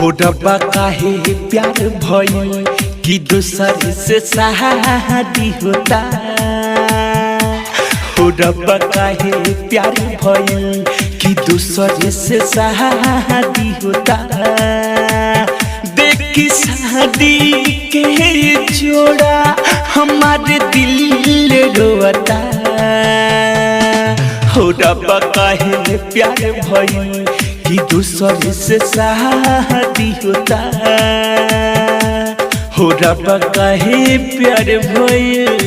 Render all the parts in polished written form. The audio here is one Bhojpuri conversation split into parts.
हो रब्बा काहे प्यार भइल कि दूसर से शादी होता। हो रब्बा काहे प्यार भइल कि दूसर से शादी होता। देखी शादी के जोड़ा हमारे दिल रोता। हो रब्बा काहे प्यार भइल कि दूसर से शादी होता। हो रब्बा काहे प्यार भइल।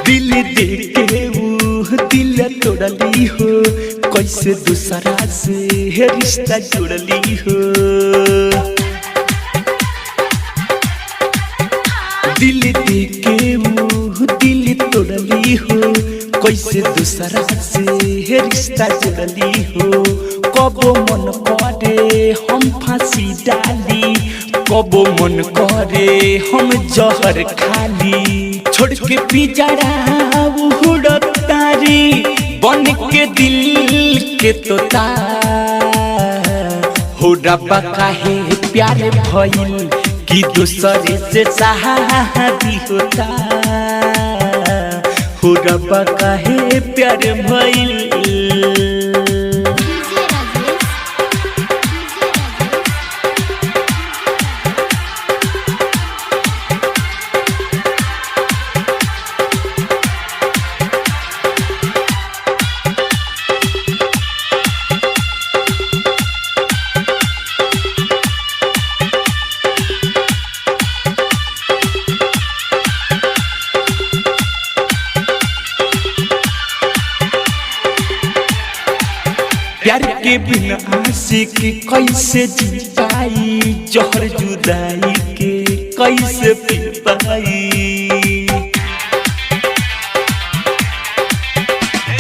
दिल देके वो दिल तोड़ली हो, कैसे दूसरा से रिश्ता जोड़ली हो। दिल देके वो दिल तोड़ली हो, कैसे दूसरा से रिश्ता जोड़ली हो। कबो मन करे हम फांसी डाली, कबो मन करे हम जहर खाली। छोड़ के पिजड़ा उड़तारी बन के दिल के तोता। हो रब्बा काहे प्यार भइल कि दूसर से शादी होता। हो रब्बा काहे प्यार भइल। प्यार के बिना आशिक कैसे जी पाई, जहर जुदाई के कैसे पी पाई।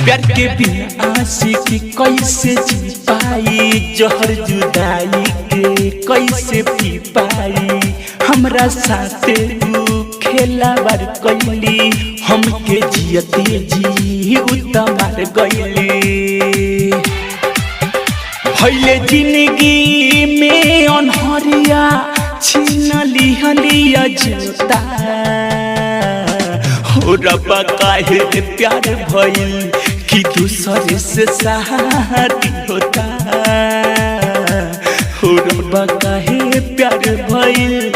प्यार के बिना आशिक कैसे जी पाई, जहर जुदाई के कैसे पी पाई। हमरा साथे तू खेलावार कैली, हमके जियते जी उतमार गइली। भइले जिंदगी में अनहरिया छीन लिहलिया जोता। हो रब्बा काहे प्यार भइल कि दूसर से शादी होता। हो रब्बा काहे प्यार भइल।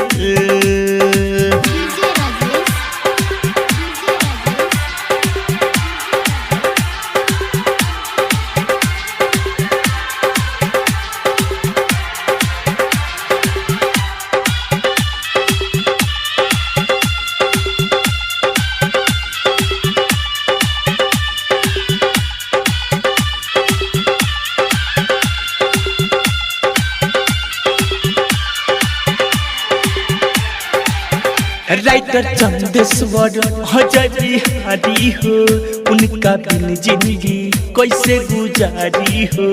राइटर चंदेश्वर अजय बिहारी हो, उनका बिन जिंदगी कैसे गुजारी हो।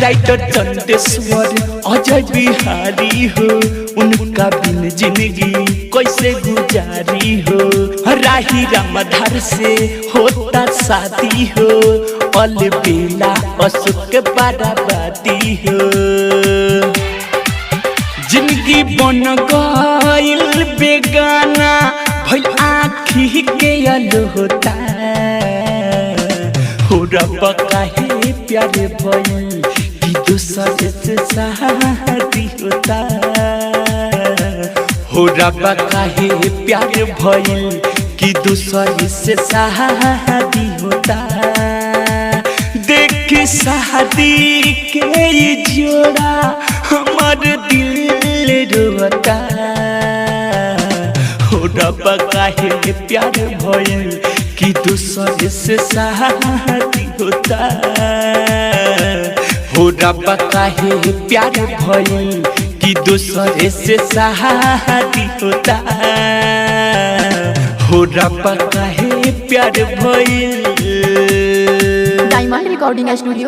राइटर चंदेश्वर अजय बिहारी हो, उनका बिन जिंदगी कैसे गुजारी हो। राही रामधार से होता शादी हो, अलबेला अशोक बाराबादी हो। जिंदगी बन गइल बेगाना भइल आँखी के अलोता। हो रब्बा काहे प्यार भइल कि दूसर से शादी होता। हो रब्बा काहे प्यार भइल कि दूसर से शादी होता। देख शादी के जोड़ा हमार दिल रोता। हो रब्बा काहे प्यार भइल कि दूसरे से शादी होता हो रब्बा काहे प्यार भइल कि दूसरे से शादी होता हो रब्बा काहे प्यार भइल। Diamond recording studio.